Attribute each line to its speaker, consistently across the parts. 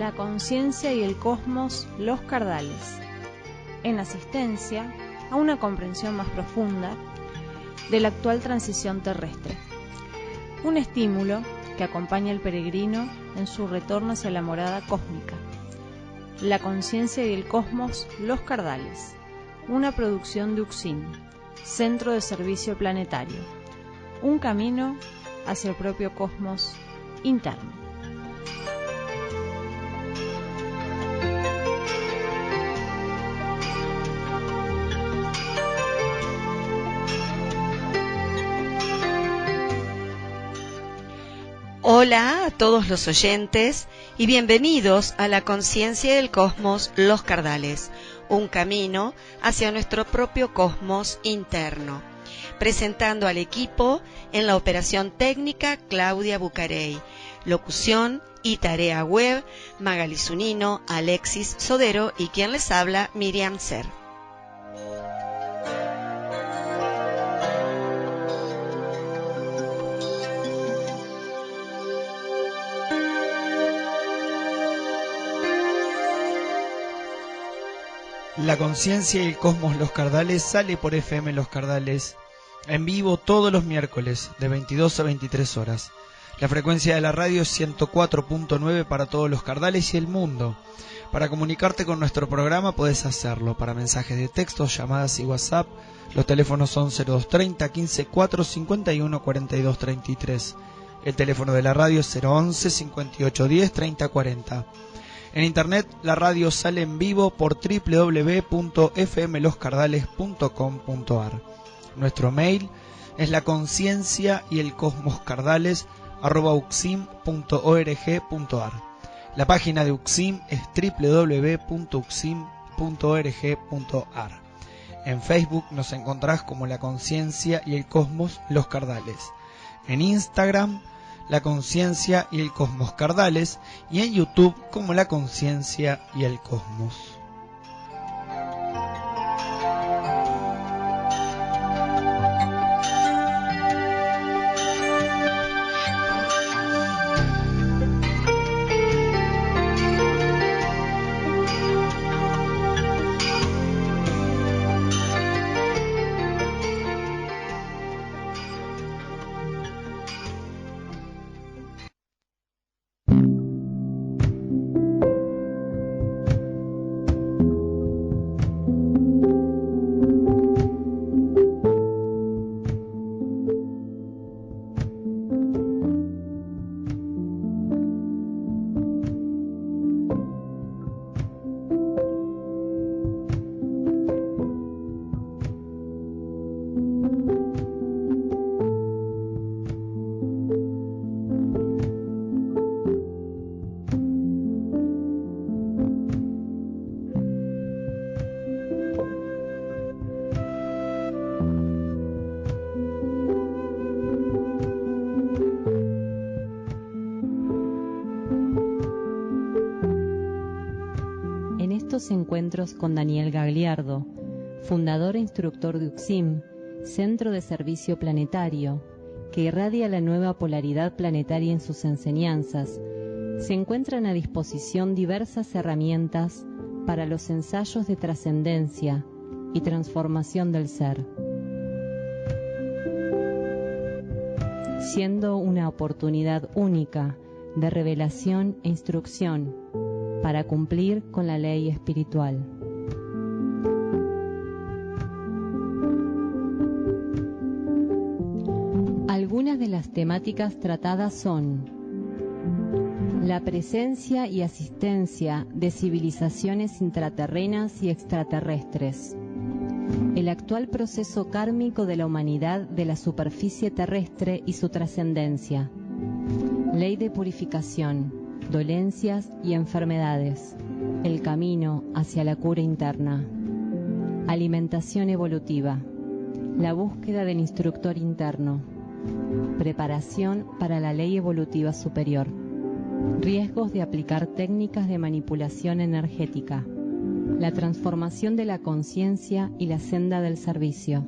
Speaker 1: La conciencia y el cosmos, los cardales, en asistencia a una comprensión más profunda de la actual transición terrestre. Un estímulo que acompaña al peregrino en su retorno hacia la morada cósmica. La conciencia y el cosmos, los cardales, una producción de UXIM, Centro de Servicio Planetario. Un camino hacia el propio cosmos interno.
Speaker 2: Hola a todos los oyentes y bienvenidos a la conciencia del cosmos, los cardales, un camino hacia nuestro propio cosmos interno. Presentando al equipo en la operación técnica Claudia Bucarey, locución y tarea web Magali Zunino, Alexis Sodero y quien les habla Miriam Ser.
Speaker 3: La conciencia y el cosmos Los Cardales sale por FM Los Cardales en vivo todos los miércoles de 22 a 23 horas. La frecuencia de la radio es 104.9 para todos los Cardales y el mundo. Para comunicarte con nuestro programa puedes hacerlo para mensajes de texto, llamadas y WhatsApp. Los teléfonos son 0230 15 4 51 42 33. El teléfono de la radio es 011 58 10 30 40. En internet la radio sale en vivo por www.fmloscardales.com.ar. Nuestro mail es la conciencia y el cosmos cardales @uxim.org.ar. La página de UXIM es www.uxim.org.ar. En Facebook nos encontrás como la conciencia y el cosmos los cardales. En Instagram la conciencia y el cosmos cardales y en YouTube como la conciencia y el cosmos.
Speaker 4: Encuentros con Daniel Gagliardo, fundador e instructor de UXIM, Centro de Servicio Planetario, que irradia la nueva polaridad planetaria en sus enseñanzas. Se encuentran a disposición diversas herramientas para los ensayos de trascendencia y transformación del ser, siendo una oportunidad única de revelación e instrucción para cumplir con la ley espiritual. Algunas de las temáticas tratadas son la presencia y asistencia de civilizaciones intraterrenas y extraterrestres, el actual proceso kármico de la humanidad de la superficie terrestre y su trascendencia, ley de purificación, dolencias y enfermedades, el camino hacia la cura interna, alimentación evolutiva, la búsqueda del instructor interno, preparación para la ley evolutiva superior, riesgos de aplicar técnicas de manipulación energética, la transformación de la conciencia y la senda del servicio.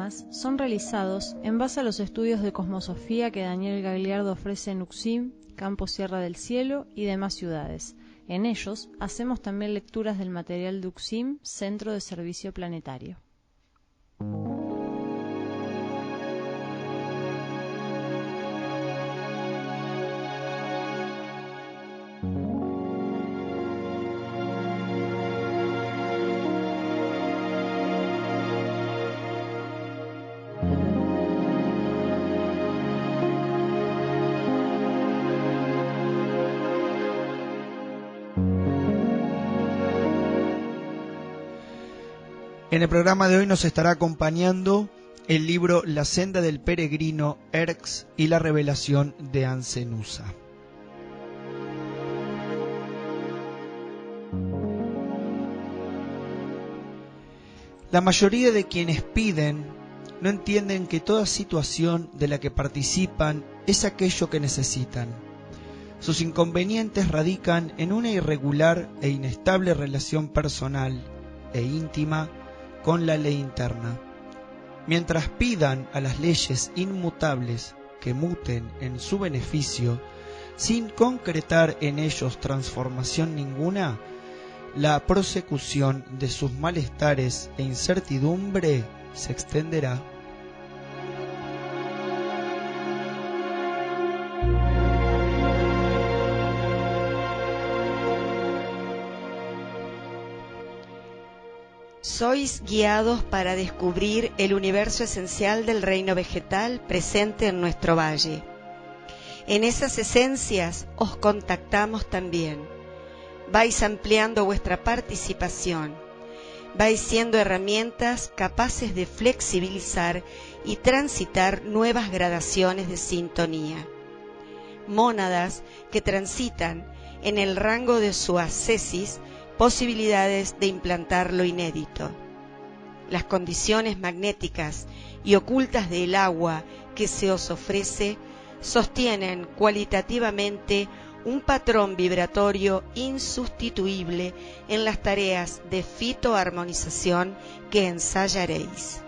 Speaker 1: programas son realizados en base a los estudios de cosmosofía que Daniel Gagliardo ofrece en Uxim, Campo Sierra del Cielo y demás ciudades. En ellos hacemos también lecturas del material de Uxim, Centro de Servicio Planetario.
Speaker 3: En el programa de hoy nos estará acompañando el libro La senda del peregrino, Erx y la revelación de Ancenusa. La mayoría de quienes piden no entienden que toda situación de la que participan es aquello que necesitan. Sus inconvenientes radican en una irregular e inestable relación personal e íntima con la ley interna. Mientras pidan a las leyes inmutables que muten en su beneficio, sin concretar en ellos transformación ninguna, la prosecución de sus malestares e incertidumbre se extenderá.
Speaker 2: Sois guiados para descubrir el universo esencial del reino vegetal presente en nuestro valle. En esas esencias os contactamos también. Vais ampliando vuestra participación. Vais siendo herramientas capaces de flexibilizar y transitar nuevas gradaciones de sintonía. Mónadas que transitan en el rango de su ascesis posibilidades de implantar lo inédito. Las condiciones magnéticas y ocultas del agua que se os ofrece sostienen cualitativamente un patrón vibratorio insustituible en las tareas de fitoarmonización que ensayaréis.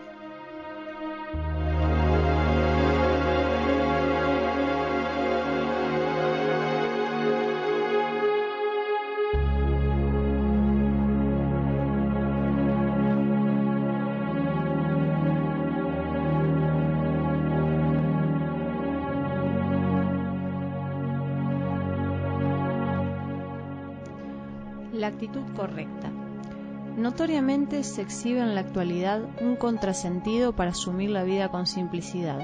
Speaker 1: La actitud correcta. Notoriamente se exhibe en la actualidad un contrasentido para asumir la vida con simplicidad.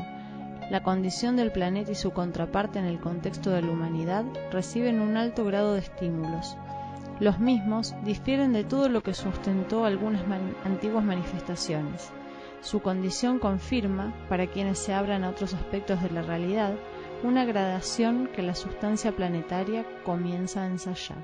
Speaker 1: La condición del planeta y su contraparte en el contexto de la humanidad reciben un alto grado de estímulos. Los mismos difieren de todo lo que sustentó algunas antiguas manifestaciones. Su condición confirma, para quienes se abran a otros aspectos de la realidad, una gradación que la sustancia planetaria comienza a ensayar.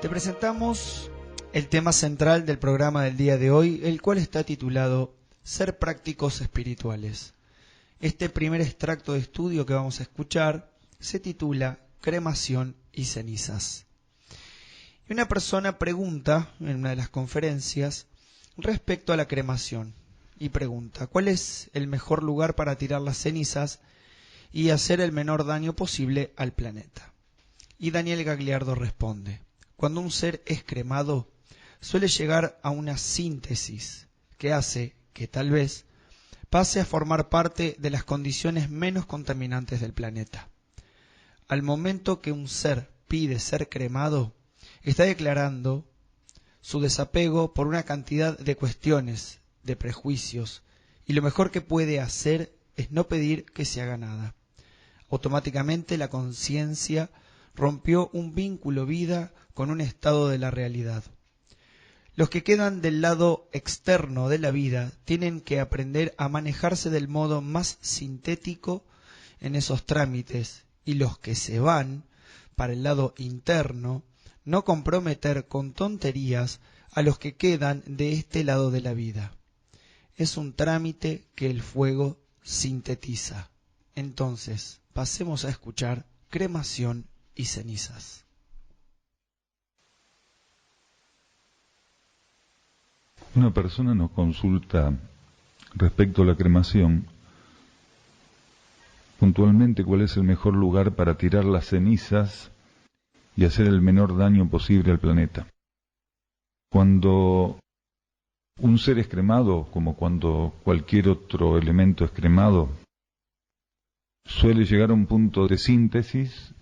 Speaker 3: Te presentamos el tema central del programa del día de hoy, el cual está titulado Ser prácticos espirituales. Este primer extracto de estudio que vamos a escuchar se titula Cremación y cenizas. Y una persona pregunta en una de las conferencias respecto a la cremación y pregunta ¿cuál es el mejor lugar para tirar las cenizas y hacer el menor daño posible al planeta? Y Daniel Gagliardo responde: cuando un ser es cremado, suele llegar a una síntesis que hace que tal vez pase a formar parte de las condiciones menos contaminantes del planeta. Al momento que un ser pide ser cremado, está declarando su desapego por una cantidad de cuestiones, de prejuicios, y lo mejor que puede hacer es no pedir que se haga nada. Automáticamente la conciencia rompió un vínculo vida con un estado de la realidad. Los que quedan del lado externo de la vida tienen que aprender a manejarse del modo más sintético en esos trámites, y los que se van para el lado interno, no comprometer con tonterías a los que quedan de este lado de la vida. Es un trámite que el fuego sintetiza. Entonces, pasemos a escuchar cremación y cenizas.
Speaker 5: Una persona nos consulta respecto a la cremación, puntualmente cuál es el mejor lugar para tirar las cenizas y hacer el menor daño posible al planeta. Cuando un ser es cremado, como cuando cualquier otro elemento es cremado, suele llegar a un punto de síntesis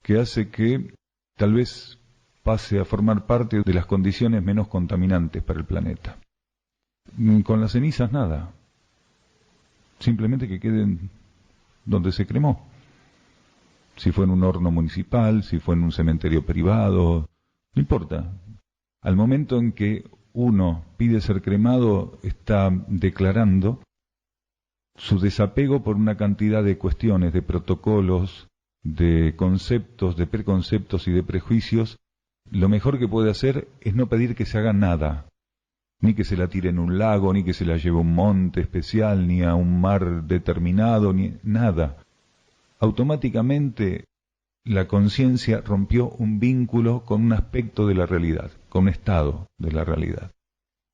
Speaker 5: que hace que tal vez pase a formar parte de las condiciones menos contaminantes para el planeta. Con las cenizas nada, simplemente que queden donde se cremó. Si fue en un horno municipal, si fue en un cementerio privado, no importa. Al momento en que uno pide ser cremado, está declarando su desapego por una cantidad de cuestiones, de protocolos, de conceptos, de preconceptos y de prejuicios. Lo mejor que puede hacer es no pedir que se haga nada, ni que se la tire en un lago, ni que se la lleve a un monte especial, ni a un mar determinado, ni nada. Automáticamente la conciencia rompió un vínculo con un aspecto de la realidad, con un estado de la realidad.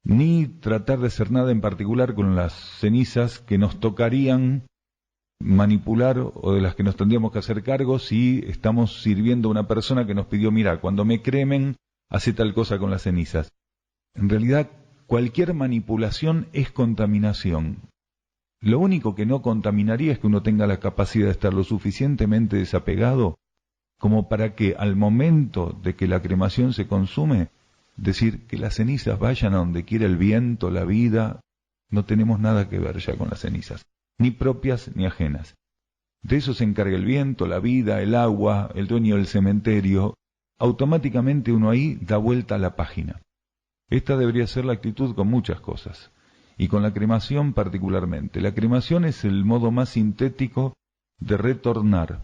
Speaker 5: Ni tratar de hacer nada en particular con las cenizas que nos tocarían manipular o de las que nos tendríamos que hacer cargo si estamos sirviendo a una persona que nos pidió, mira, cuando me cremen, hace tal cosa con las cenizas. En realidad, cualquier manipulación es contaminación. Lo único que no contaminaría es que uno tenga la capacidad de estar lo suficientemente desapegado como para que al momento de que la cremación se consume, decir que las cenizas vayan a donde quiera el viento, la vida, no tenemos nada que ver ya con las cenizas, ni propias ni ajenas. De eso se encarga el viento, la vida, el agua, el dueño del cementerio. Automáticamente uno ahí da vuelta a la página. Esta debería ser la actitud con muchas cosas, y con la cremación particularmente. La cremación es el modo más sintético de retornar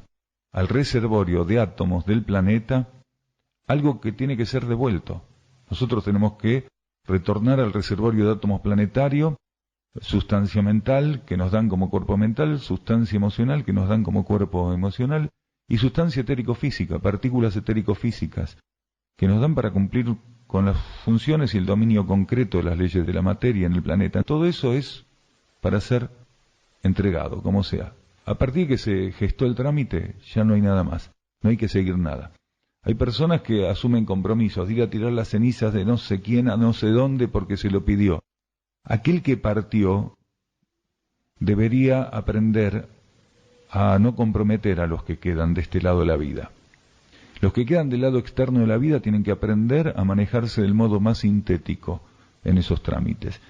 Speaker 5: al reservorio de átomos del planeta algo que tiene que ser devuelto. Nosotros tenemos que retornar al reservorio de átomos planetario sustancia mental que nos dan como cuerpo mental, sustancia emocional que nos dan como cuerpo emocional, y sustancia etérico-física, partículas etérico-físicas, que nos dan para cumplir con las funciones y el dominio concreto de las leyes de la materia en el planeta. Todo eso es para ser entregado, como sea. A partir de que se gestó el trámite, ya no hay nada más, no hay que seguir nada. Hay personas que asumen compromisos, de ir a tirar las cenizas de no sé quién a no sé dónde porque se lo pidió. Aquel que partió debería aprender a no comprometer a los que quedan de este lado de la vida. Los que quedan del lado externo de la vida tienen que aprender a manejarse del modo más sintético en esos trámites.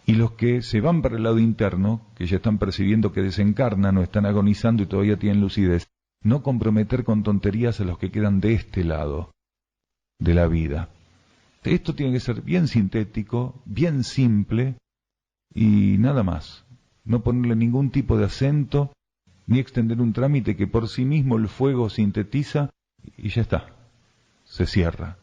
Speaker 5: Y los que se van para el lado interno, que ya están percibiendo que desencarnan o están agonizando y todavía tienen lucidez, no comprometer con tonterías a los que quedan de este lado de la vida. Esto tiene que ser bien sintético, bien simple y nada más. No ponerle ningún tipo de acento, ni extender un trámite que por sí mismo el fuego sintetiza y ya está, se cierra.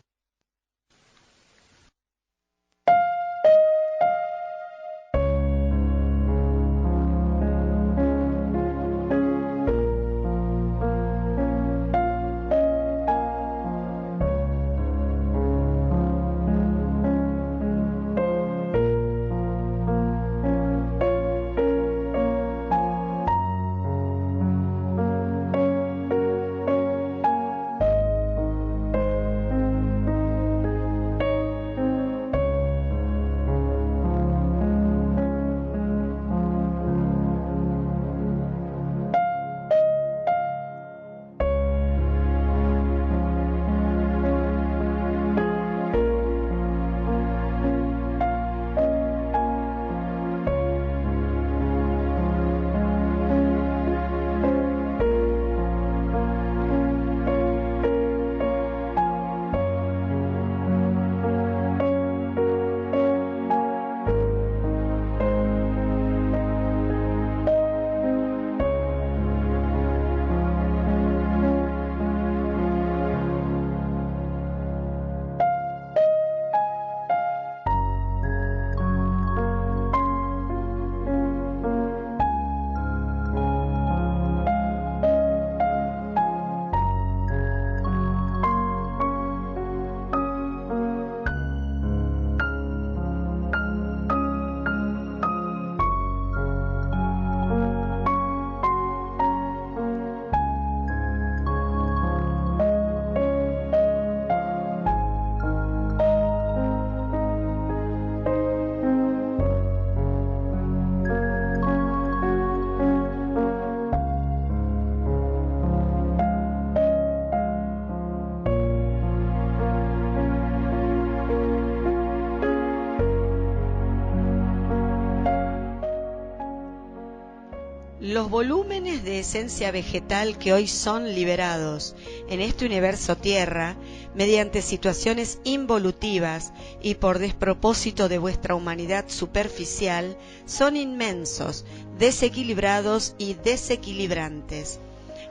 Speaker 2: Los volúmenes de esencia vegetal que hoy son liberados en este universo Tierra, mediante situaciones involutivas y por despropósito de vuestra humanidad superficial, son inmensos, desequilibrados y desequilibrantes.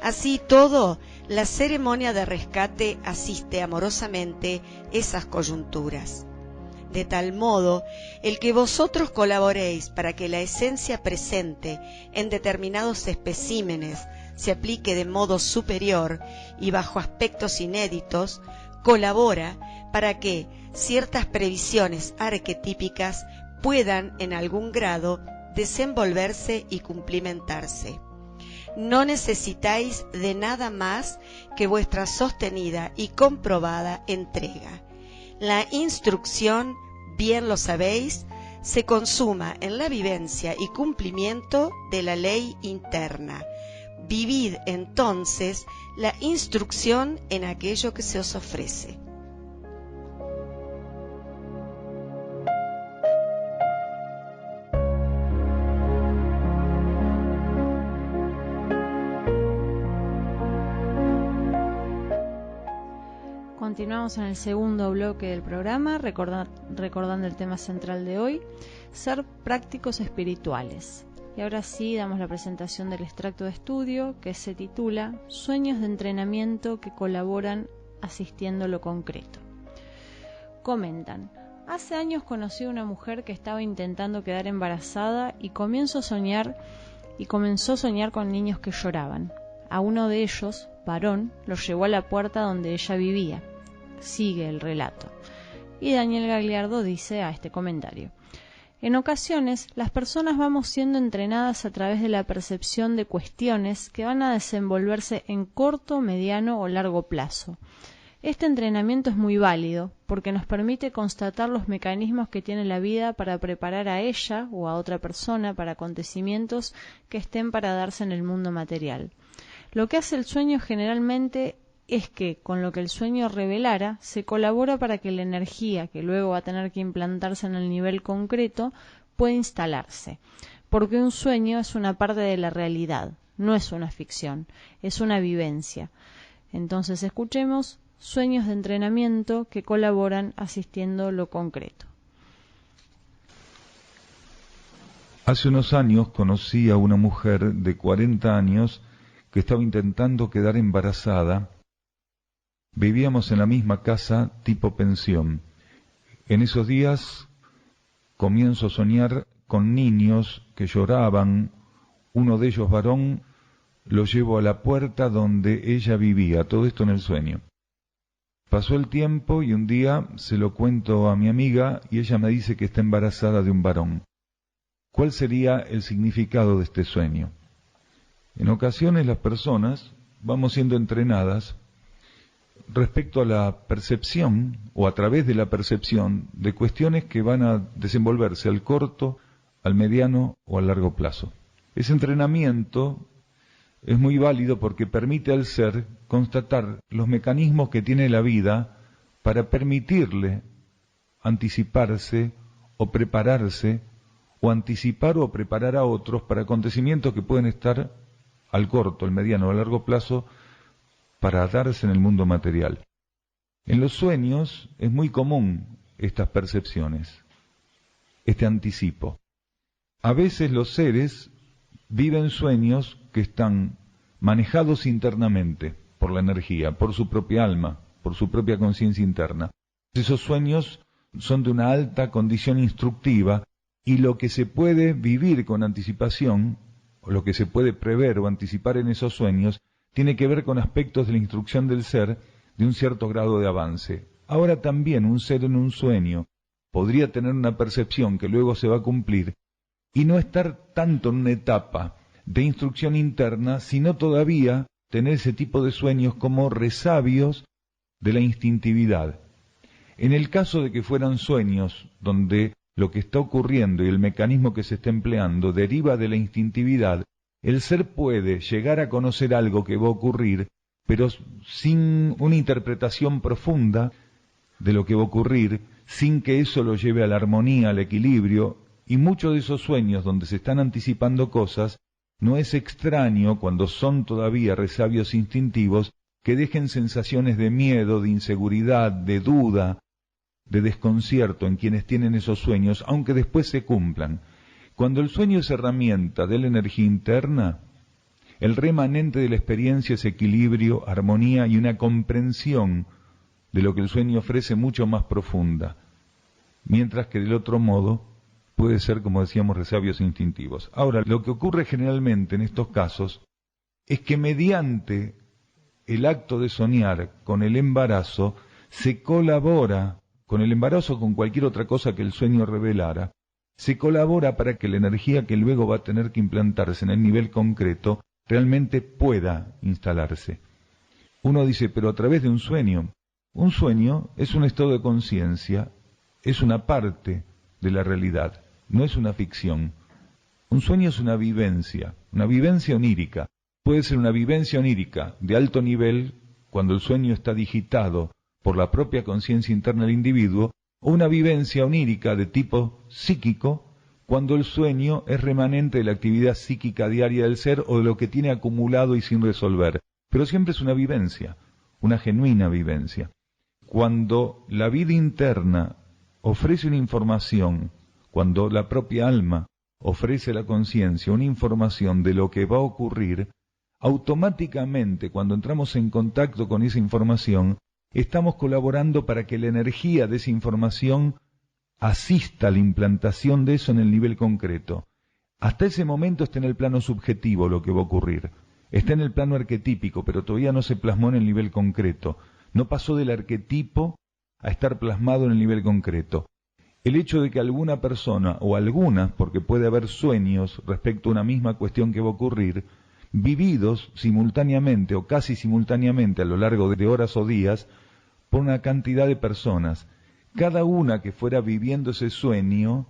Speaker 2: Así todo, la ceremonia de rescate asiste amorosamente esas coyunturas. De tal modo, el que vosotros colaboréis para que la esencia presente en determinados especímenes se aplique de modo superior y bajo aspectos inéditos, colabora para que ciertas previsiones arquetípicas puedan en algún grado desenvolverse y cumplimentarse. No necesitáis de nada más que vuestra sostenida y comprobada entrega. La instrucción, bien lo sabéis, se consuma en la vivencia y cumplimiento de la ley interna. Vivid entonces la instrucción en aquello que se os ofrece.
Speaker 1: Continuamos en el segundo bloque del programa, recordando el tema central de hoy, ser prácticos espirituales. Y ahora sí damos la presentación del extracto de estudio que se titula Sueños de entrenamiento que colaboran asistiendo lo concreto. Comentan: hace años conocí a una mujer que estaba intentando quedar embarazada y comenzó a soñar con niños que lloraban. A uno de ellos, varón, lo llevó a la puerta donde ella vivía. Sigue el relato. Y Daniel Gagliardo dice a este comentario: en ocasiones, las personas vamos siendo entrenadas a través de la percepción de cuestiones que van a desenvolverse en corto, mediano o largo plazo. Este entrenamiento es muy válido porque nos permite constatar los mecanismos que tiene la vida para preparar a ella o a otra persona para acontecimientos que estén para darse en el mundo material. Lo que hace el sueño generalmente es que, con lo que el sueño revelara, se colabora para que la energía, que luego va a tener que implantarse en el nivel concreto, pueda instalarse. Porque un sueño es una parte de la realidad, no es una ficción, es una vivencia. Entonces escuchemos sueños de entrenamiento que colaboran asistiendo lo concreto.
Speaker 5: Hace unos años conocí a una mujer de 40 años que estaba intentando quedar embarazada. Vivíamos en la misma casa tipo pensión. En esos días comienzo a soñar con niños que lloraban. Uno de ellos, varón, lo llevo a la puerta donde ella vivía, todo esto en el sueño. Pasó el tiempo y un día se lo cuento a mi amiga y ella me dice que está embarazada de un varón. ¿Cuál sería el significado de este sueño? En ocasiones las personas vamos siendo entrenadas respecto a la percepción o a través de la percepción de cuestiones que van a desenvolverse al corto, al mediano o al largo plazo. Ese entrenamiento es muy válido porque permite al ser constatar los mecanismos que tiene la vida para permitirle anticiparse o prepararse o anticipar o preparar a otros para acontecimientos que pueden estar al corto, al mediano o al largo plazo para darse en el mundo material. En los sueños es muy común estas percepciones, este anticipo. A veces los seres viven sueños que están manejados internamente por la energía, por su propia alma, por su propia conciencia interna. Esos sueños son de una alta condición instructiva y lo que se puede vivir con anticipación, o lo que se puede prever o anticipar en esos sueños, tiene que ver con aspectos de la instrucción del ser de un cierto grado de avance. Ahora también un ser en un sueño podría tener una percepción que luego se va a cumplir y no estar tanto en una etapa de instrucción interna, sino todavía tener ese tipo de sueños como resabios de la instintividad. En el caso de que fueran sueños donde lo que está ocurriendo y el mecanismo que se está empleando deriva de la instintividad, el ser puede llegar a conocer algo que va a ocurrir, pero sin una interpretación profunda de lo que va a ocurrir, sin que eso lo lleve a la armonía, al equilibrio, y muchos de esos sueños donde se están anticipando cosas no es extraño, cuando son todavía resabios instintivos, que dejen sensaciones de miedo, de inseguridad, de duda, de desconcierto en quienes tienen esos sueños, aunque después se cumplan. Cuando el sueño es herramienta de la energía interna, el remanente de la experiencia es equilibrio, armonía y una comprensión de lo que el sueño ofrece mucho más profunda, mientras que del otro modo puede ser, como decíamos, resabios instintivos. Ahora, lo que ocurre generalmente en estos casos es que mediante el acto de soñar con el embarazo se colabora, con el embarazo o con cualquier otra cosa que el sueño revelara, se colabora para que la energía que luego va a tener que implantarse en el nivel concreto realmente pueda instalarse. Uno dice, pero a través de un sueño es un estado de conciencia, es una parte de la realidad, no es una ficción. Un sueño es una vivencia onírica. Puede ser una vivencia onírica de alto nivel, cuando el sueño está digitado por la propia conciencia interna del individuo, o una vivencia onírica de tipo psíquico, cuando el sueño es remanente de la actividad psíquica diaria del ser o de lo que tiene acumulado y sin resolver. Pero siempre es una vivencia, una genuina vivencia. Cuando la vida interna ofrece una información, cuando la propia alma ofrece a la conciencia una información de lo que va a ocurrir, automáticamente cuando entramos en contacto con esa información, estamos colaborando para que la energía de esa información asista a la implantación de eso en el nivel concreto. Hasta ese momento está en el plano subjetivo lo que va a ocurrir. Está en el plano arquetípico, pero todavía no se plasmó en el nivel concreto. No pasó del arquetipo a estar plasmado en el nivel concreto. El hecho de que alguna persona, o algunas, porque puede haber sueños respecto a una misma cuestión que va a ocurrir, vividos simultáneamente o casi simultáneamente a lo largo de horas o días, por una cantidad de personas, cada una que fuera viviendo ese sueño,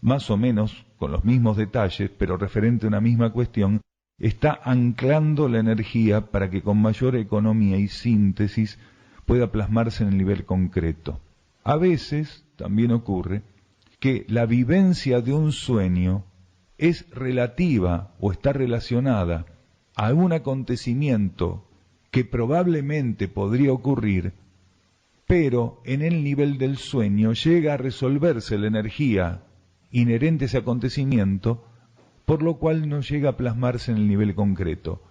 Speaker 5: más o menos con los mismos detalles, pero referente a una misma cuestión, está anclando la energía para que con mayor economía y síntesis pueda plasmarse en el nivel concreto. A veces también ocurre que la vivencia de un sueño es relativa o está relacionada a un acontecimiento que probablemente podría ocurrir, pero en el nivel del sueño llega a resolverse la energía inherente a ese acontecimiento, por lo cual no llega a plasmarse en el nivel concreto.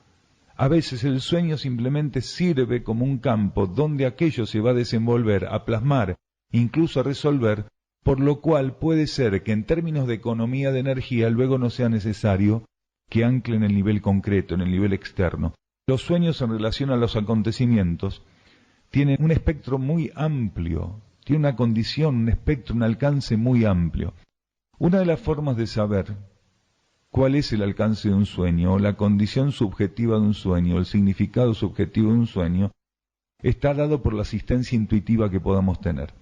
Speaker 5: A veces el sueño simplemente sirve como un campo donde aquello se va a desenvolver, a plasmar, incluso a resolver, por lo cual puede ser que en términos de economía de energía luego no sea necesario que ancle en el nivel concreto, en el nivel externo. Los sueños en relación a los acontecimientos tienen un espectro muy amplio, tiene una condición, un espectro, un alcance muy amplio. Una de las formas de saber cuál es el alcance de un sueño, o la condición subjetiva de un sueño, el significado subjetivo de un sueño, está dado por la asistencia intuitiva que podamos tener.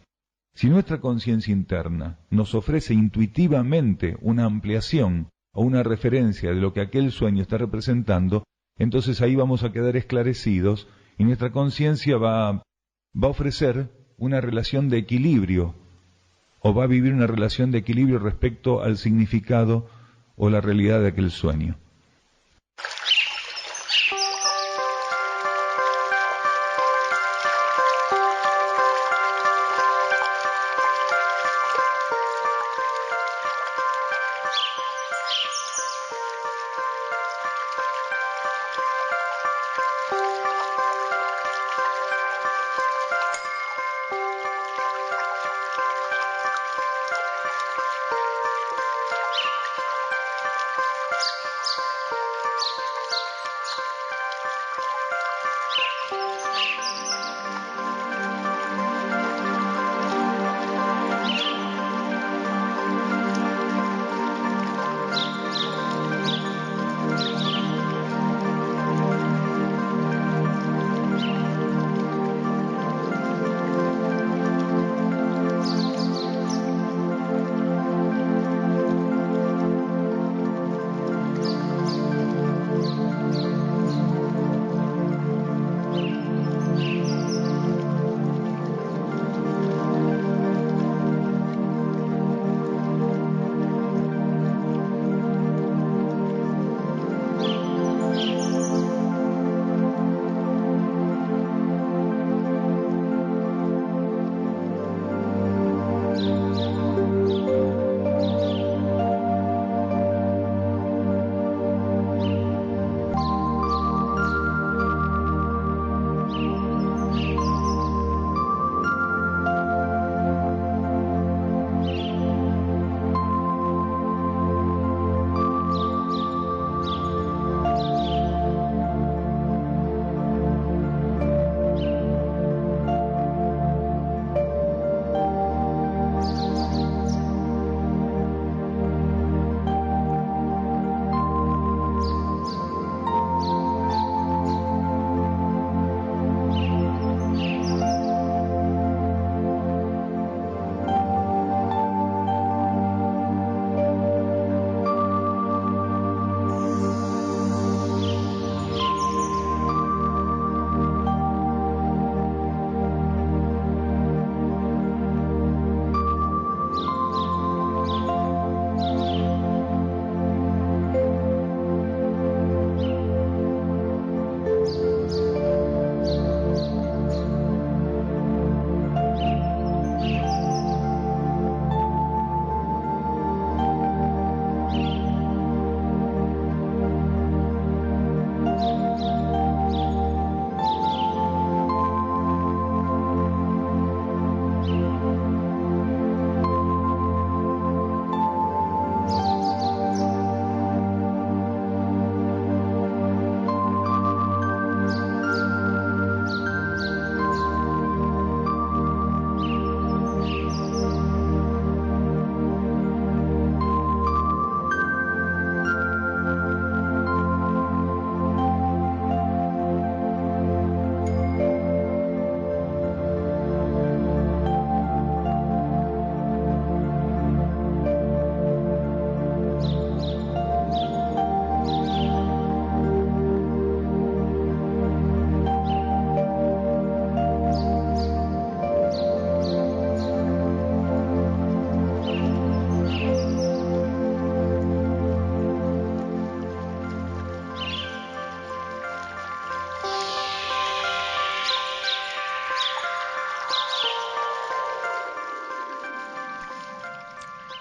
Speaker 5: Si nuestra conciencia interna nos ofrece intuitivamente una ampliación o una referencia de lo que aquel sueño está representando, entonces ahí vamos a quedar esclarecidos y nuestra conciencia va a ofrecer una relación de equilibrio, o va a vivir una relación de equilibrio respecto al significado o la realidad de aquel sueño.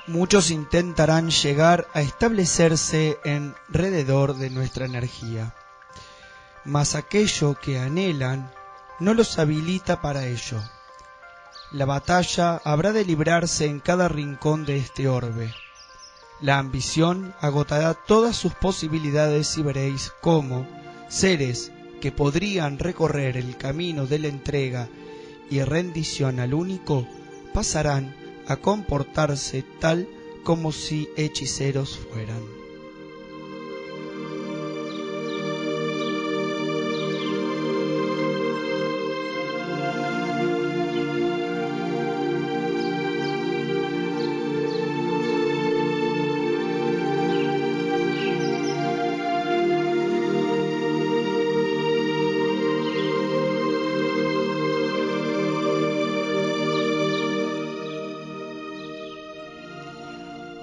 Speaker 3: muchos intentarán llegar a establecerse alrededor de nuestra energía, mas aquello que anhelan no los habilita para ello. La batalla habrá de librarse en cada rincón de este orbe. La ambición agotará todas sus posibilidades y veréis cómo seres que podrían recorrer el camino de la entrega y rendición al único pasarán a comportarse tal como si hechiceros fueran.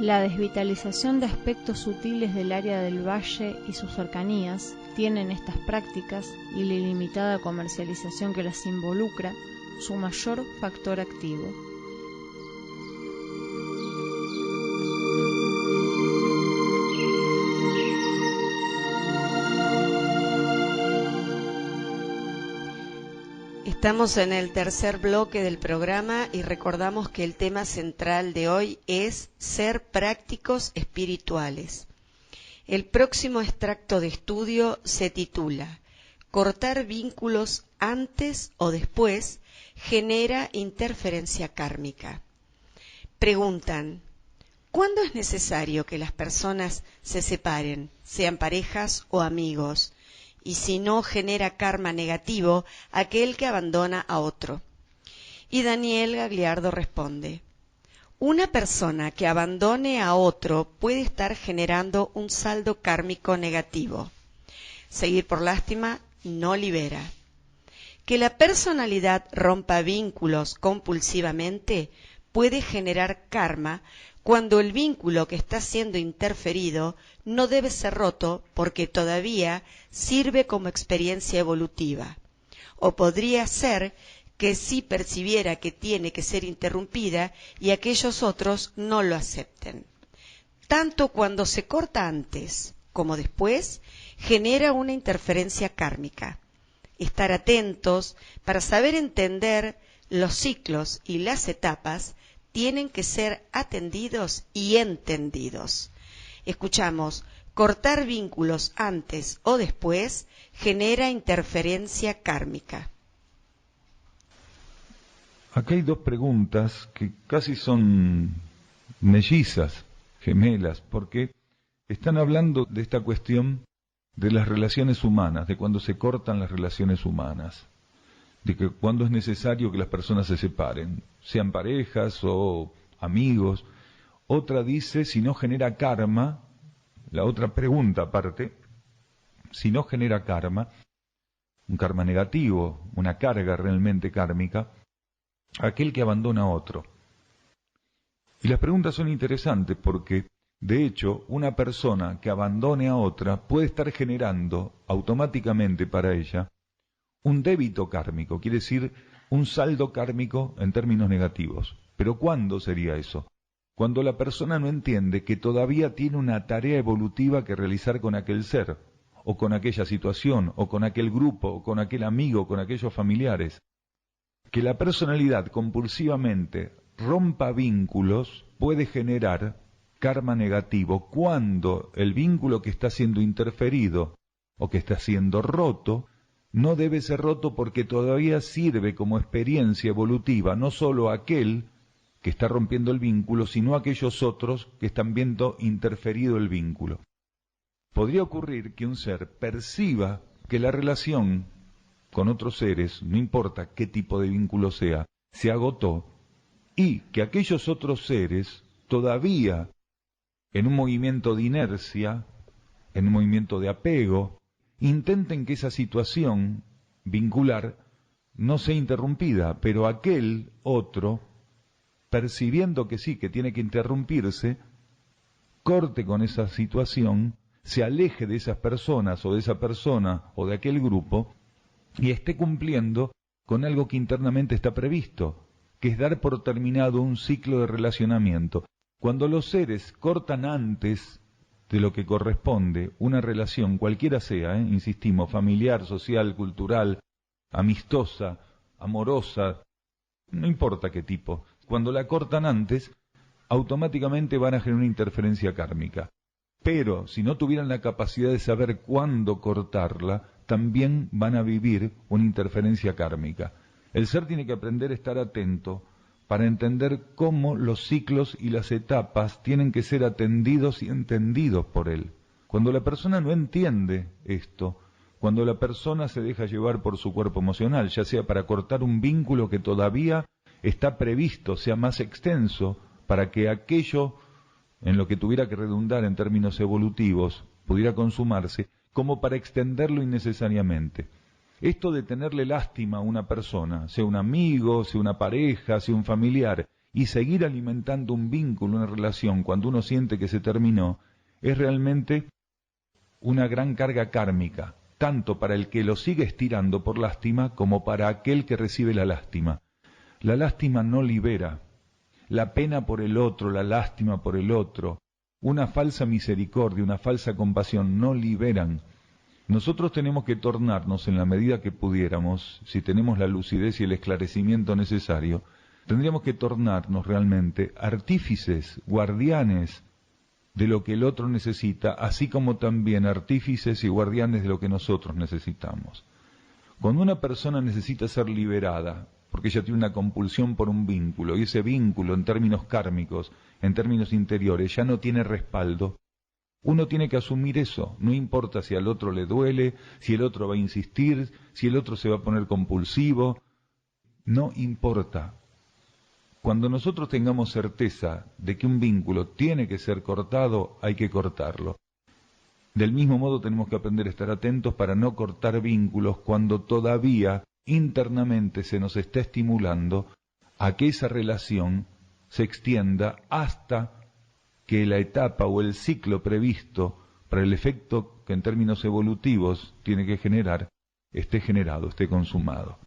Speaker 1: La desvitalización de aspectos sutiles del área del valle y sus cercanías tienen estas prácticas y la ilimitada comercialización que las involucra su mayor factor activo.
Speaker 2: Estamos en el tercer bloque del programa y recordamos que el tema central de hoy es ser prácticos espirituales. El próximo extracto de estudio se titula Cortar vínculos antes o después genera interferencia kármica. Preguntan, ¿cuándo es necesario que las personas se separen, sean parejas o amigos? Y si no genera karma negativo aquel que abandona a otro. Y Daniel Gagliardo responde, una persona que abandone a otro puede estar generando un saldo kármico negativo. Seguir por lástima no libera. Que la personalidad rompa vínculos compulsivamente puede generar karma cuando el vínculo que está siendo interferido no debe ser roto porque todavía sirve como experiencia evolutiva. O podría ser que sí percibiera que tiene que ser interrumpida y aquellos otros no lo acepten. Tanto cuando se corta antes como después, genera una interferencia kármica. Estar atentos para saber entender los ciclos y las etapas tienen que ser atendidos y entendidos. Escuchamos, cortar vínculos antes o después genera interferencia kármica.
Speaker 5: Acá hay dos preguntas que casi son mellizas, gemelas, porque están hablando de esta cuestión de las relaciones humanas, de cuando se cortan las relaciones humanas, de que cuando es necesario que las personas se separen, sean parejas o amigos. Otra dice, si no genera karma, la otra pregunta aparte, si no genera karma, un karma negativo, una carga realmente kármica, aquel que abandona a otro. Y las preguntas son interesantes porque, de hecho, una persona que abandone a otra puede estar generando automáticamente para ella un débito kármico, quiere decir un saldo kármico en términos negativos. ¿Pero cuándo sería eso? Cuando la persona no entiende que todavía tiene una tarea evolutiva que realizar con aquel ser, o con aquella situación, o con aquel grupo, o con aquel amigo, con aquellos familiares. Que la personalidad compulsivamente rompa vínculos puede generar karma negativo cuando el vínculo que está siendo interferido o que está siendo roto no debe ser roto porque todavía sirve como experiencia evolutiva, no solo aquel que está rompiendo el vínculo, sino aquellos otros que están viendo interferido el vínculo. Podría ocurrir que un ser perciba que la relación con otros seres, no importa qué tipo de vínculo sea, se agotó, y que aquellos otros seres todavía, en un movimiento de inercia, en un movimiento de apego, intenten que esa situación vincular no sea interrumpida, pero aquel otro, percibiendo que sí, que tiene que interrumpirse, corte con esa situación, se aleje de esas personas o de esa persona o de aquel grupo y esté cumpliendo con algo que internamente está previsto, que es dar por terminado un ciclo de relacionamiento. Cuando los seres cortan antes de lo que corresponde una relación, cualquiera sea, insistimos, familiar, social, cultural, amistosa, amorosa, no importa qué tipo, cuando la cortan antes, automáticamente van a generar una interferencia kármica. Pero si no tuvieran la capacidad de saber cuándo cortarla, también van a vivir una interferencia kármica. El ser tiene que aprender a estar atento para entender cómo los ciclos y las etapas tienen que ser atendidos y entendidos por él. Cuando la persona no entiende esto, cuando la persona se deja llevar por su cuerpo emocional, ya sea para cortar un vínculo que todavía está previsto, sea más extenso, para que aquello en lo que tuviera que redundar en términos evolutivos pudiera consumarse, como para extenderlo innecesariamente. Esto de tenerle lástima a una persona, sea un amigo, sea una pareja, sea un familiar, y seguir alimentando un vínculo, una relación, cuando uno siente que se terminó, es realmente una gran carga kármica, tanto para el que lo sigue estirando por lástima, como para aquel que recibe la lástima. La lástima no libera. La pena por el otro, la lástima por el otro, una falsa misericordia, una falsa compasión, no liberan. Nosotros tenemos que tornarnos, en la medida que pudiéramos, si tenemos la lucidez y el esclarecimiento necesario, tendríamos que tornarnos realmente artífices, guardianes de lo que el otro necesita, así como también artífices y guardianes de lo que nosotros necesitamos. Cuando una persona necesita ser liberada, porque ella tiene una compulsión por un vínculo, y ese vínculo en términos kármicos, en términos interiores, ya no tiene respaldo, uno tiene que asumir eso, no importa si al otro le duele, si el otro va a insistir, si el otro se va a poner compulsivo, no importa. Cuando nosotros tengamos certeza de que un vínculo tiene que ser cortado, hay que cortarlo. Del mismo modo tenemos que aprender a estar atentos para no cortar vínculos cuando todavía internamente se nos está estimulando a que esa relación se extienda hasta que la etapa o el ciclo previsto para el efecto que en términos evolutivos tiene que generar, esté generado, esté consumado.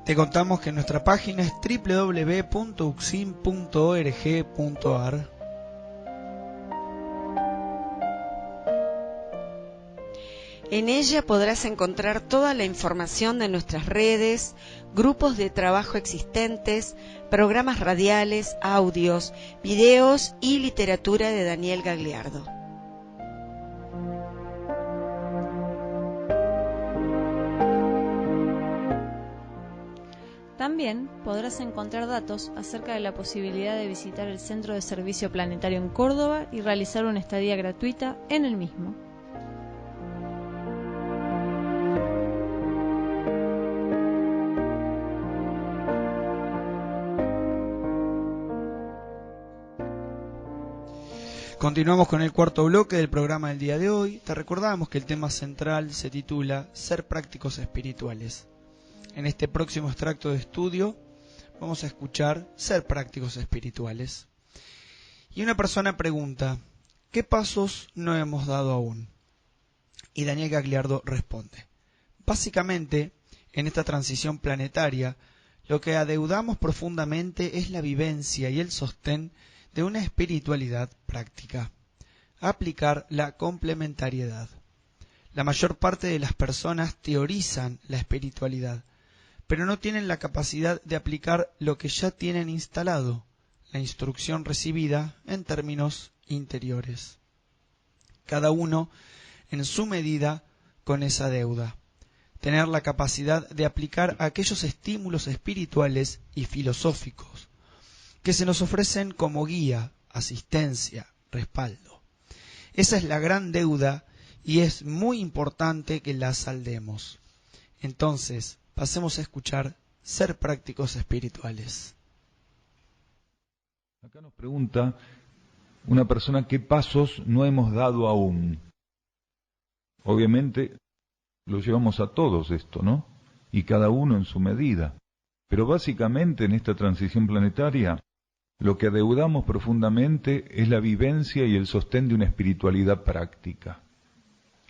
Speaker 3: Te contamos que nuestra página es www.uxim.org.ar.
Speaker 2: En ella podrás encontrar toda la información de nuestras redes, grupos de trabajo existentes, programas radiales, audios, videos y literatura de Daniel Gagliardo.
Speaker 1: También podrás encontrar datos acerca de la posibilidad de visitar el Centro de Servicio Planetario en Córdoba y realizar una estadía gratuita en el mismo.
Speaker 3: Continuamos con el cuarto bloque del programa del día de hoy. Te recordamos que el tema central se titula Ser prácticos espirituales. En este próximo extracto de estudio vamos a escuchar Ser prácticos espirituales. Y una persona pregunta, ¿qué pasos no hemos dado aún? Y Daniel Gagliardo responde: básicamente, en esta transición planetaria, lo que adeudamos profundamente es la vivencia y el sostén de una espiritualidad práctica. Aplicar la complementariedad. La mayor parte de las personas teorizan la espiritualidad, pero no tienen la capacidad de aplicar lo que ya tienen instalado, la instrucción recibida en términos interiores. Cada uno en su medida con esa deuda. Tener la capacidad de aplicar aquellos estímulos espirituales y filosóficos que se nos ofrecen como guía, asistencia, respaldo. Esa es la gran deuda y es muy importante que la saldemos. Entonces, pasemos a escuchar Ser prácticos espirituales.
Speaker 5: Acá nos pregunta una persona qué pasos no hemos dado aún. Obviamente lo llevamos a todos esto, ¿no? Y cada uno en su medida. Pero básicamente en esta transición planetaria, lo que adeudamos profundamente es la vivencia y el sostén de una espiritualidad práctica.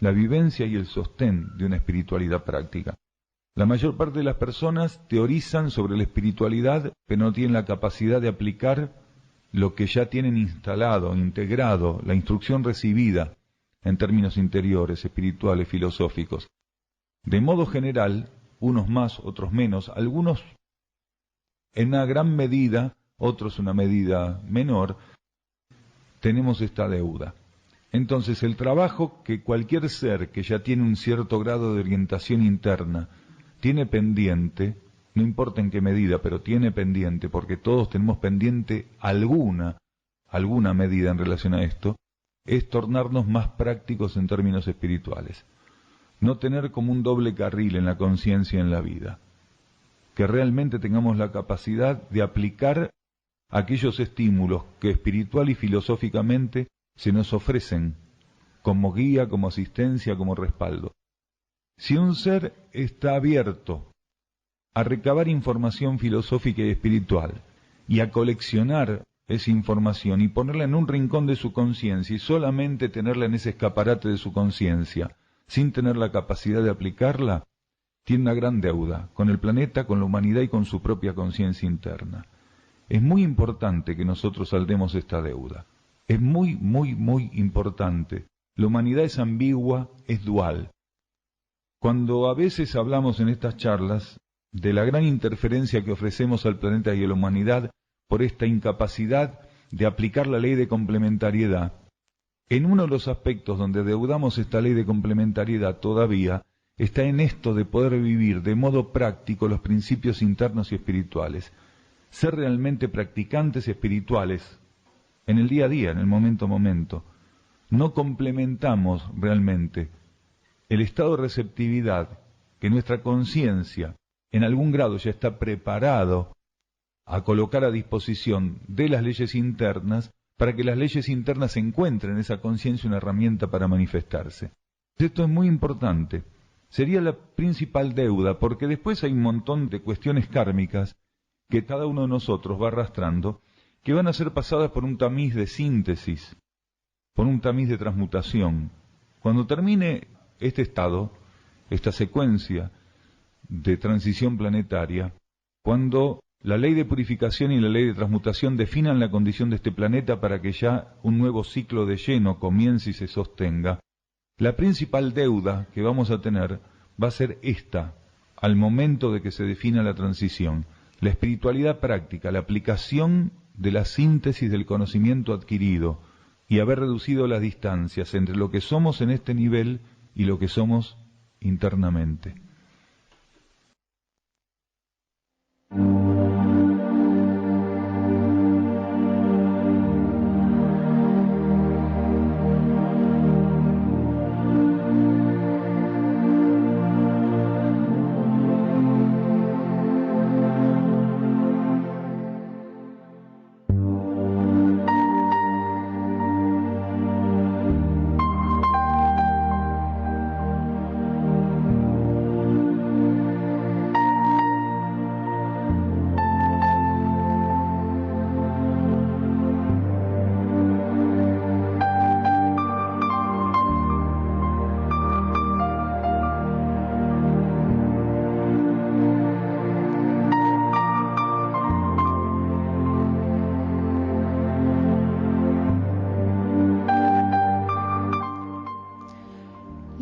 Speaker 5: La vivencia y el sostén de una espiritualidad práctica. La mayor parte de las personas teorizan sobre la espiritualidad, pero no tienen la capacidad de aplicar lo que ya tienen instalado, integrado, la instrucción recibida en términos interiores, espirituales, filosóficos. De modo general, unos más, otros menos, algunos en una gran medida, otros una medida menor, tenemos esta deuda. Entonces, el trabajo que cualquier ser que ya tiene un cierto grado de orientación interna tiene pendiente, no importa en qué medida, pero tiene pendiente, porque todos tenemos pendiente alguna medida en relación a esto, es tornarnos más prácticos en términos espirituales. No tener como un doble carril en la conciencia y en la vida. Que realmente tengamos la capacidad de aplicar aquellos estímulos que espiritual y filosóficamente se nos ofrecen como guía, como asistencia, como respaldo. Si un ser está abierto a recabar información filosófica y espiritual y a coleccionar esa información y ponerla en un rincón de su conciencia y solamente tenerla en ese escaparate de su conciencia, sin tener la capacidad de aplicarla, tiene una gran deuda con el planeta, con la humanidad y con su propia conciencia interna. Es muy importante que nosotros saldemos esta deuda. Es muy, muy, muy importante. La humanidad es ambigua, es dual. Cuando a veces hablamos en estas charlas de la gran interferencia que ofrecemos al planeta y a la humanidad por esta incapacidad de aplicar la ley de complementariedad, en uno de los aspectos donde deudamos esta ley de complementariedad todavía, está en esto de poder vivir de modo práctico los principios internos y espirituales. Ser realmente practicantes espirituales en el día a día, en el momento a momento. No complementamos realmente el estado de receptividad que nuestra conciencia en algún grado ya está preparado a colocar a disposición de las leyes internas para que las leyes internas encuentren en esa conciencia una herramienta para manifestarse. Esto es muy importante. Sería la principal deuda, porque después hay un montón de cuestiones kármicas que cada uno de nosotros va arrastrando, que van a ser pasadas por un tamiz de síntesis, por un tamiz de transmutación. Cuando termine este estado, esta secuencia de transición planetaria, cuando la ley de purificación y la ley de transmutación definan la condición de este planeta para que ya un nuevo ciclo de lleno comience y se sostenga, la principal deuda que vamos a tener va a ser esta, al momento de que se defina la transición, la espiritualidad práctica, la aplicación de la síntesis del conocimiento adquirido y haber reducido las distancias entre lo que somos en este nivel y lo que somos internamente.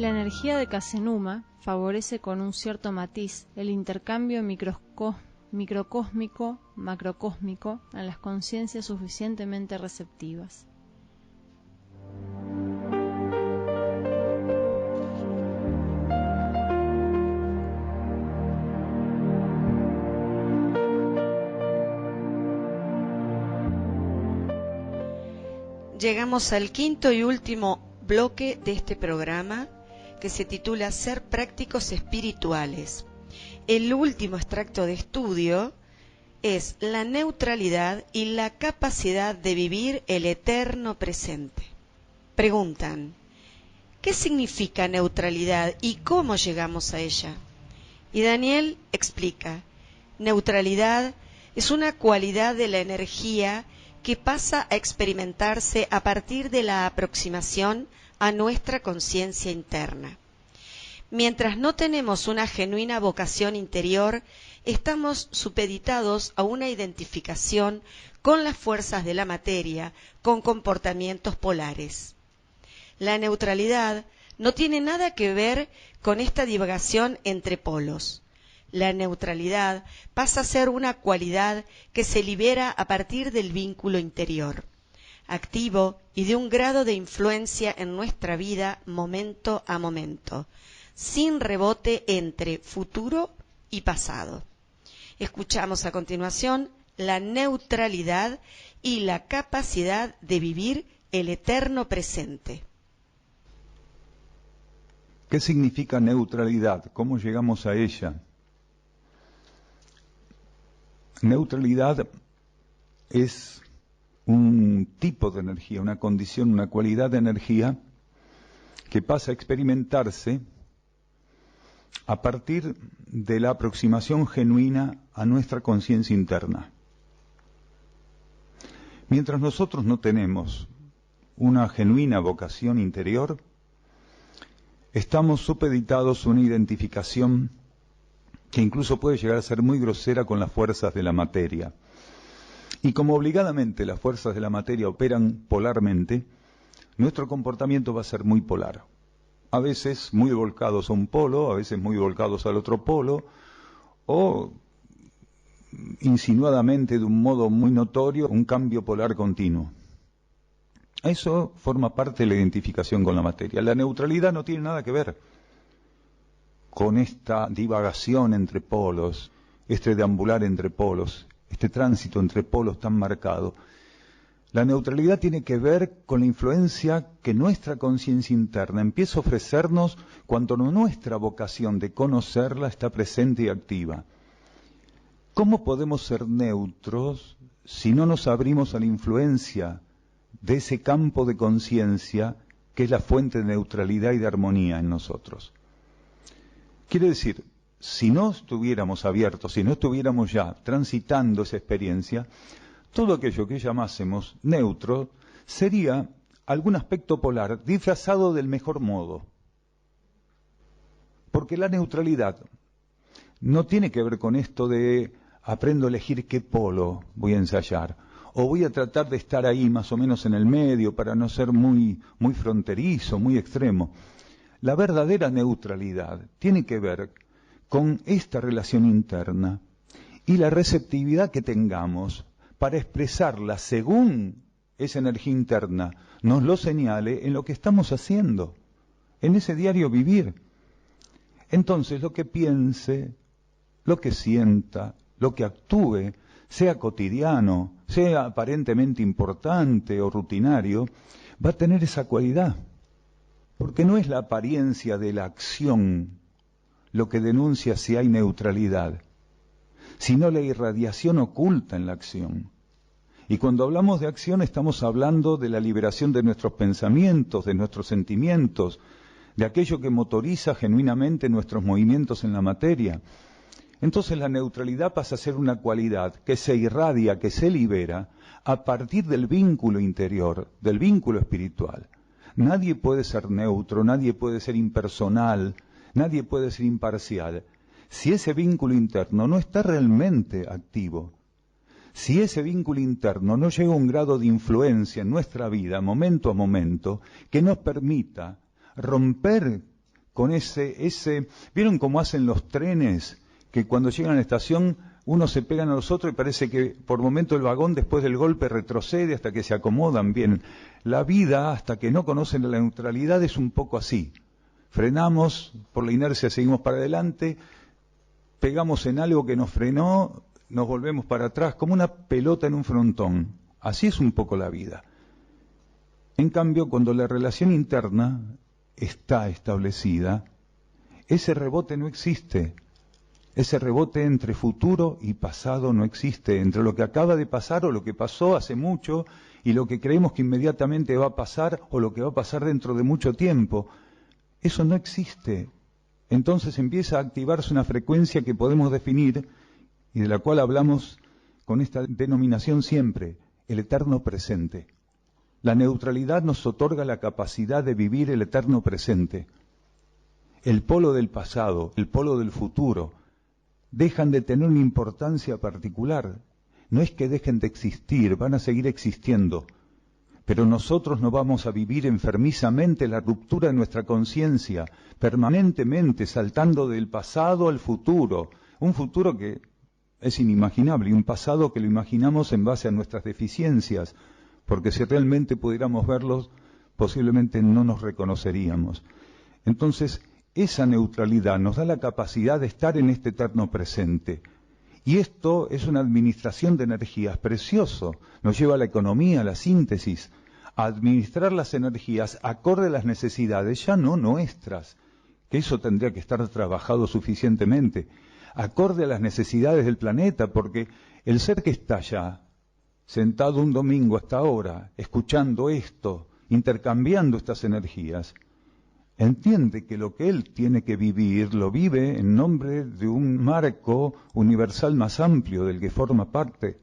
Speaker 1: la energía de Casenuma favorece con un cierto matiz el intercambio microcósmico-macrocósmico en las conciencias suficientemente receptivas.
Speaker 2: Llegamos al quinto y último bloque de este programa, que se titula Ser prácticos espirituales. El último extracto de estudio es la neutralidad y la capacidad de vivir el eterno presente. Preguntan, ¿qué significa neutralidad y cómo llegamos a ella? Y Daniel explica, neutralidad es una cualidad de la energía que pasa a experimentarse a partir de la aproximación a nuestra conciencia interna. Mientras no tenemos una genuina vocación interior, estamos supeditados a una identificación con las fuerzas de la materia, con comportamientos polares. La neutralidad no tiene nada que ver con esta divagación entre polos. La neutralidad pasa a ser una cualidad que se libera a partir del vínculo interior, activo y de un grado de influencia en nuestra vida momento a momento, sin rebote entre futuro y pasado. Escuchamos a continuación la neutralidad y la capacidad de vivir el eterno presente.
Speaker 5: ¿Qué significa neutralidad? ¿Cómo llegamos a ella? Neutralidad es un tipo de energía, una condición, una cualidad de energía que pasa a experimentarse a partir de la aproximación genuina a nuestra conciencia interna. Mientras nosotros no tenemos una genuina vocación interior, estamos supeditados a una identificación que incluso puede llegar a ser muy grosera con las fuerzas de la materia. Y como obligadamente las fuerzas de la materia operan polarmente, nuestro comportamiento va a ser muy polar. A veces muy volcados a un polo, a veces muy volcados al otro polo, o insinuadamente de un modo muy notorio, un cambio polar continuo. Eso forma parte de la identificación con la materia. La neutralidad no tiene nada que ver con esta divagación entre polos, este deambular entre polos, este tránsito entre polos tan marcado. La neutralidad tiene que ver con la influencia que nuestra conciencia interna empieza a ofrecernos cuando nuestra vocación de conocerla está presente y activa. ¿Cómo podemos ser neutros si no nos abrimos a la influencia de ese campo de conciencia que es la fuente de neutralidad y de armonía en nosotros? Quiere decir, si no estuviéramos abiertos, si no estuviéramos ya transitando esa experiencia, todo aquello que llamásemos neutro sería algún aspecto polar disfrazado del mejor modo. Porque la neutralidad no tiene que ver con esto de aprendo a elegir qué polo voy a ensayar, o voy a tratar de estar ahí más o menos en el medio para no ser muy fronterizo, muy extremo. La verdadera neutralidad tiene que ver con esta relación interna y la receptividad que tengamos para expresarla según esa energía interna nos lo señale en lo que estamos haciendo, en ese diario vivir. Entonces lo que piense, lo que sienta, lo que actúe, sea cotidiano, sea aparentemente importante o rutinario, va a tener esa cualidad. Porque no es la apariencia de la acción lo que denuncia si hay neutralidad, sino la irradiación oculta en la acción. Y cuando hablamos de acción estamos hablando de la liberación de nuestros pensamientos, de nuestros sentimientos, de aquello que motoriza genuinamente nuestros movimientos en la materia. Entonces la neutralidad pasa a ser una cualidad que se irradia, que se libera a partir del vínculo interior, del vínculo espiritual. Nadie puede ser neutro, nadie puede ser impersonal, nadie puede ser imparcial, si ese vínculo interno no está realmente activo, si ese vínculo interno no llega a un grado de influencia en nuestra vida, momento a momento, que nos permita romper con ese... ¿Vieron cómo hacen los trenes? Que cuando llegan a la estación, unos se pegan a los otros y parece que por momento el vagón después del golpe retrocede hasta que se acomodan bien. La vida, hasta que no conocen la neutralidad, es un poco así. Frenamos, por la inercia seguimos para adelante, pegamos en algo que nos frenó, nos volvemos para atrás, como una pelota en un frontón. Así es un poco la vida. En cambio, cuando la relación interna está establecida, ese rebote no existe. Ese rebote entre futuro y pasado no existe, entre lo que acaba de pasar o lo que pasó hace mucho y lo que creemos que inmediatamente va a pasar o lo que va a pasar dentro de mucho tiempo. Eso no existe. Entonces empieza a activarse una frecuencia que podemos definir y de la cual hablamos con esta denominación siempre, el eterno presente. La neutralidad nos otorga la capacidad de vivir el eterno presente. El polo del pasado, el polo del futuro, dejan de tener una importancia particular. No es que dejen de existir, van a seguir existiendo. Pero nosotros no vamos a vivir enfermizamente la ruptura de nuestra conciencia, permanentemente saltando del pasado al futuro. Un futuro que es inimaginable y un pasado que lo imaginamos en base a nuestras deficiencias, porque si realmente pudiéramos verlos, posiblemente no nos reconoceríamos. Entonces, esa neutralidad nos da la capacidad de estar en este eterno presente. Y esto es una administración de energías precioso. Nos lleva a la economía, a la síntesis, a administrar las energías acorde a las necesidades, ya no nuestras, que eso tendría que estar trabajado suficientemente, acorde a las necesidades del planeta, porque el ser que está allá, sentado un domingo hasta ahora, escuchando esto, intercambiando estas energías, entiende que lo que él tiene que vivir, lo vive en nombre de un marco universal más amplio del que forma parte.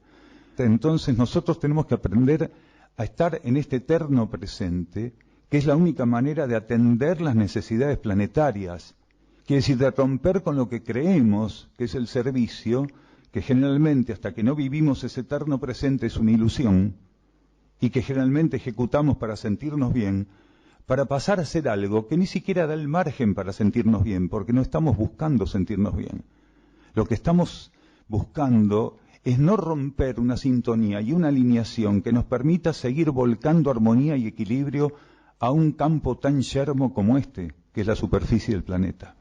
Speaker 5: Entonces nosotros tenemos que aprender a estar en este eterno presente, que es la única manera de atender las necesidades planetarias, quiere decir de romper con lo que creemos que es el servicio, que generalmente hasta que no vivimos ese eterno presente es una ilusión, y que generalmente ejecutamos para sentirnos bien, para pasar a hacer algo que ni siquiera da el margen para sentirnos bien, porque no estamos buscando sentirnos bien. Lo que estamos buscando es no romper una sintonía y una alineación que nos permita seguir volcando armonía y equilibrio a un campo tan yermo como este, que es la superficie del planeta.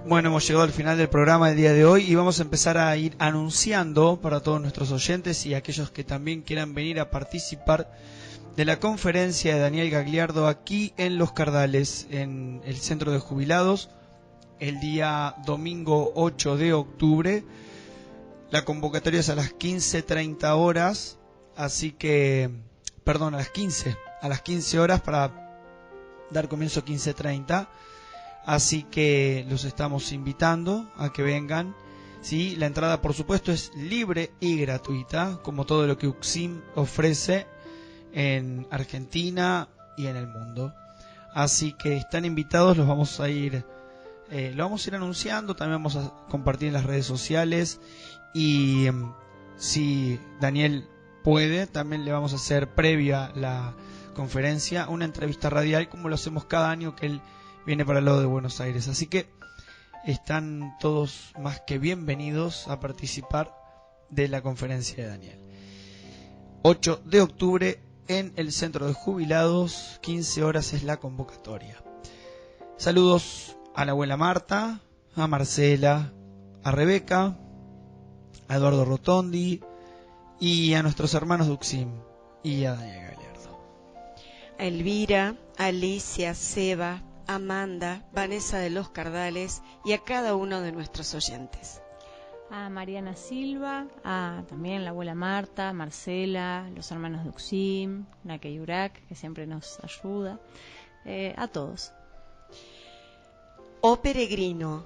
Speaker 3: Bueno, hemos llegado al final del programa del día de hoy y vamos a empezar a ir anunciando para todos nuestros oyentes y aquellos que también quieran venir a participar de la conferencia de Daniel Gagliardo aquí en Los Cardales, en el Centro de Jubilados, el día domingo 8 de octubre. La convocatoria es a las 15:30 horas, así que, perdón, a las 15 horas para dar comienzo a 15:30. Así que los estamos invitando a que vengan. ¿Sí? La entrada, por supuesto, es libre y gratuita, como todo lo que UCSIM ofrece en Argentina y en el mundo. Así que están invitados, lo vamos a ir anunciando, también vamos a compartir en las redes sociales, y si Daniel puede, también le vamos a hacer, previa la conferencia, una entrevista radial, como lo hacemos cada año que él viene para el lado de Buenos Aires. Así que están todos más que bienvenidos a participar de la conferencia de Daniel. 8 de octubre en el Centro de Jubilados, 15 horas es la convocatoria. Saludos a la abuela Marta, a Marcela, a Rebeca, a Eduardo Rotondi y a nuestros hermanos de UCSIM y a Daniel Gagliardo.
Speaker 2: A Elvira, a Alicia, Seba, Amanda, Vanessa de los Cardales y a cada uno de nuestros oyentes.
Speaker 1: A Mariana Silva, a también la abuela Marta, Marcela, los hermanos de UCSIM, Nake Yurak, que siempre nos ayuda, a todos.
Speaker 2: Oh peregrino,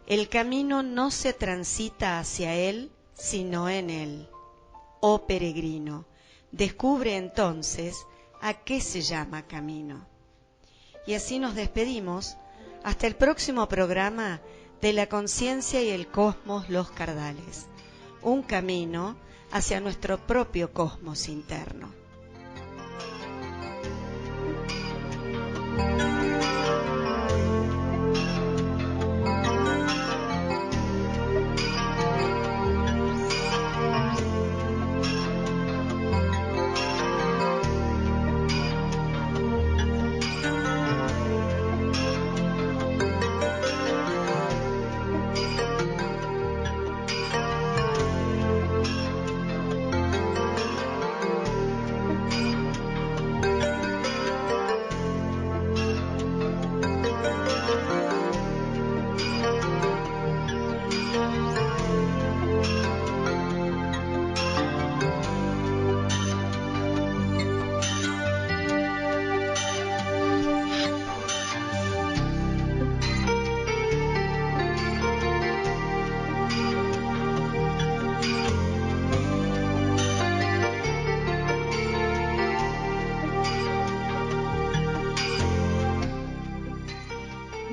Speaker 2: el camino no se transita hacia él, sino en él. Oh peregrino, descubre entonces a qué se llama camino. Y así nos despedimos hasta el próximo programa de la conciencia y el cosmos Los Cardales, un camino hacia nuestro propio cosmos interno.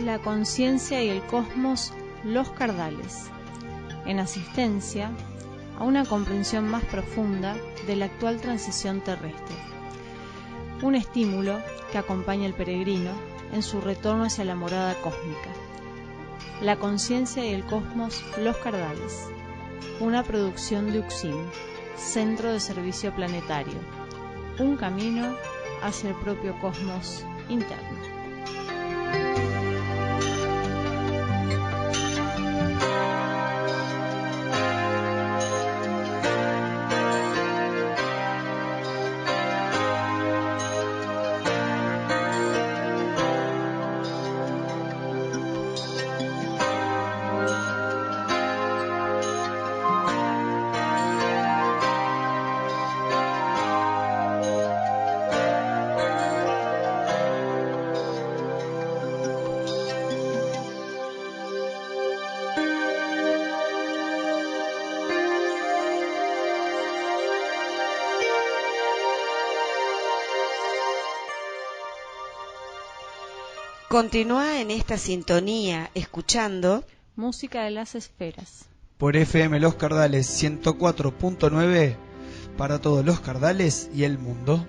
Speaker 1: La conciencia y el cosmos Los Cardales, en asistencia a una comprensión más profunda de la actual transición terrestre. Un estímulo que acompaña al peregrino en su retorno hacia la morada cósmica. La conciencia y el cosmos Los Cardales, una producción de UCSIM, Centro de Servicio Planetario, un camino hacia el propio cosmos interno.
Speaker 2: Continúa en esta sintonía escuchando
Speaker 1: Música de las Esferas
Speaker 3: por FM Los Cardales 104.9 para todos los Cardales y el mundo.